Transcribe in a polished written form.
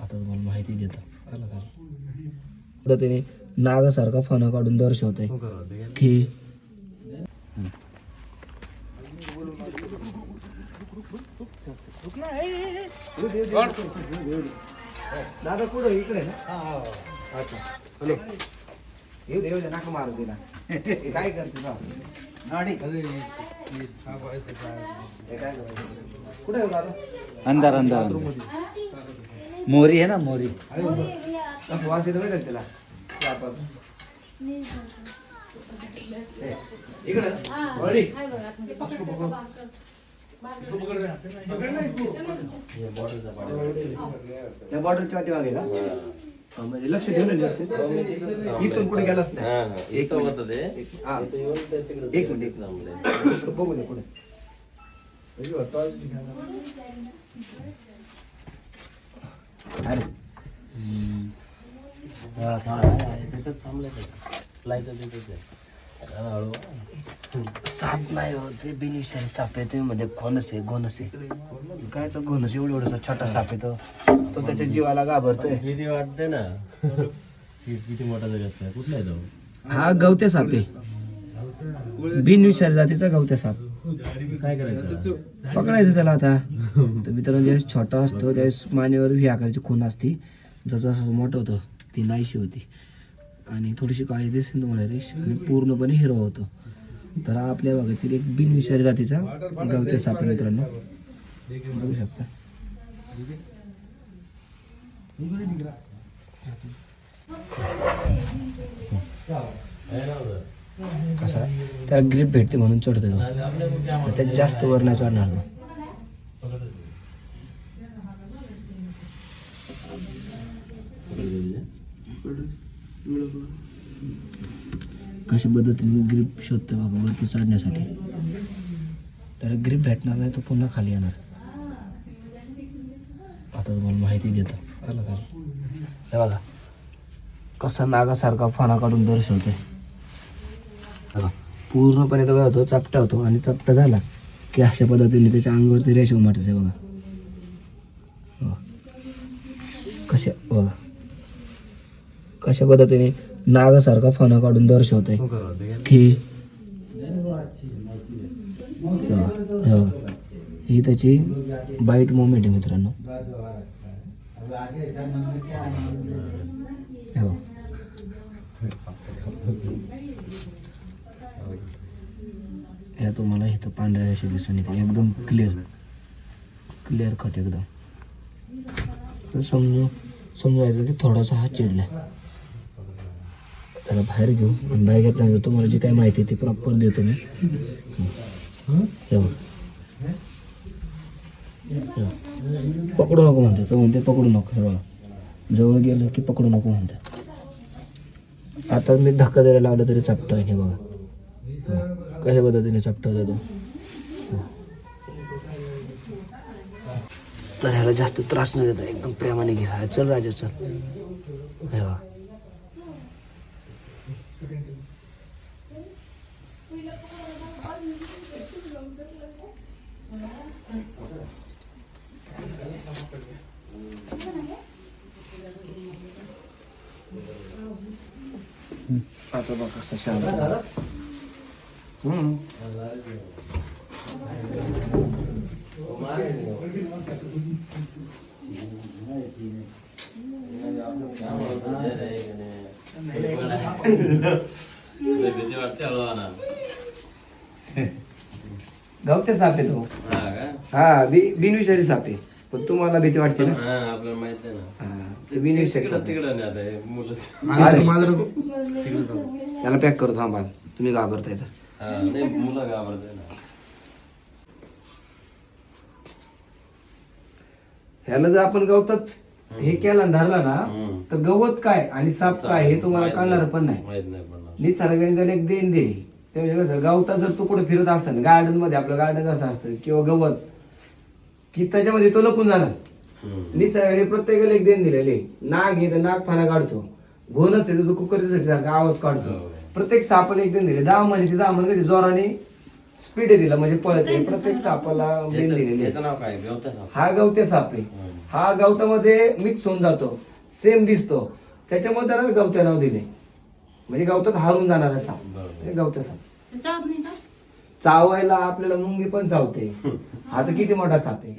आता तुम्हाला माहिती देतो पद्धतीने नागासारखा फणा काढून दर्शवतोय की दादा पुढे इकडे ना अच्छा येऊ दे नाका मारू दिला काय करते कुठे दादा अंदर अंदर मोरी है ना मोरी वास येतो माहिती त्याला इकडे बॉर्डरच्या वाटी वागे का म्हणजे लक्ष ठेवलं इथून पुढे गेलाच नाही एक मिनिट बघू दे पुढे अरे साप नाही होते बेनिफिशियरी साप आहे तुम्ही मध्ये घोणस आहे कायचा घोणस एवढा छोटा साप आहे तो त्याच्या जीवाला घाबरतोय किती वाटते ना किती मोठा जगत नाही कुठला जाऊ हा गवत्या साप आहे बिनविषारी जातीचा गवत्या साप काय करायचं पकडायचं त्याला आता तर मित्रांनो ज्यावेळेस छोटा असतो त्यावेळेस मानेवर ही आकाराची खून असते जसं जसं मोठं होतं ती नाहीशी होती आणि थोडीशी काळी दिसते तुम्हाला रेश आणि पूर्णपणे हिरवा होतो तर हा आपल्या भागातील एक बिनविषारी जातीचा गवत्या साप आहे मित्रांनो बघू शकता कसा त्याला ग्रीप भेटते म्हणून चढतो तो त्याच्या जास्त वर नाही चढणार तो कशा पद्धतीने ग्रीप शोधतो बाबा वरती चढण्यासाठी त्याला ग्रीप भेटणार नाही तो पुन्हा खाली येणार आता तुम्हाला माहिती देतो आलं का हे बघा कसा नागासारखा फणा काढून दर्शवतोय बघा पूर्णपणे तो काय होतो चपटा होतो आणि चपटा झाला की अशा पद्धतीने त्याच्या अंगावरती रेष उमटते बघा कशा बघा कशा पद्धतीने नागासारखा फणा काढून दर्शवतोय की ही त्याची बाईट मोमेंट आहे मित्रांनो या तुम्हाला इथं पांढऱ्या अशी दिसून येते एकदम क्लिअर कट एकदम तर समजायचं की थोडासा हात चिडलाय त्याला बाहेर घेऊ आणि बाहेर घेतल्यानंतर तुम्हाला जी काय माहिती ती प्रॉपर देतो मी पकडू नको म्हणते तो म्हणते पकडू नको हे बघा जवळ गेलं की पकडू नको म्हणते आता मी धक्का जरी लावला तरी चपटोय हे बघा कशा पद्धतीने चपटवतो तो तर ह्याला जास्त त्रास न देता एकदम प्रेमाने घ्या चल राजा चल हे बघा आता बघ कसं शांत गवते साप आहे तो हा बिनविषारी साप आहे पण तुम्हाला भीती वाटते ना आपल्याला माहित आहे ना बिनविषारी तिकडं नाही आता मुलं त्याला पॅक करू थांबा तुम्ही घाबरताय तर मुलं घाबरताय ना ह्याला जर आपण गवतात हे केला धरला ना तर गवत काय आणि साप काय हे तुम्हाला कळणार पण नाही माहित नाही पण निसर्गाने त्याला एक देण दिली त्यामुळे गवतात जर तू कुठे फिरत असेल गार्डन मध्ये आपलं गार्डन कसं असतं किंवा गवत की त्याच्यामध्ये तो लपून जाणार निसर्गाने प्रत्येकाला एक देण दिलेले नाग हे तर नाग फाना काढतो घोणच आहे तो कुकरच्या सारखा आवाज काढतो प्रत्येक सापाला एक देण दिले दामन ती दामन कशी जोराने स्पीड दिला म्हणजे पळते प्रत्येक सापाला देण दिलेली त्याचं नाव काय गवता साप हा गवत्या साप आहे हा गवतामध्ये मिक्स होऊन जातो, सेम दिसतो, त्याच्यामुळे त्याला गवत्या नाव दिले. म्हणजे गवतात हारून जाणारा साप, हे गवत्या साप. चावत नाही का? चावायला आपल्याला मुंगी पण चावते. आता किती मोठा साप आहे.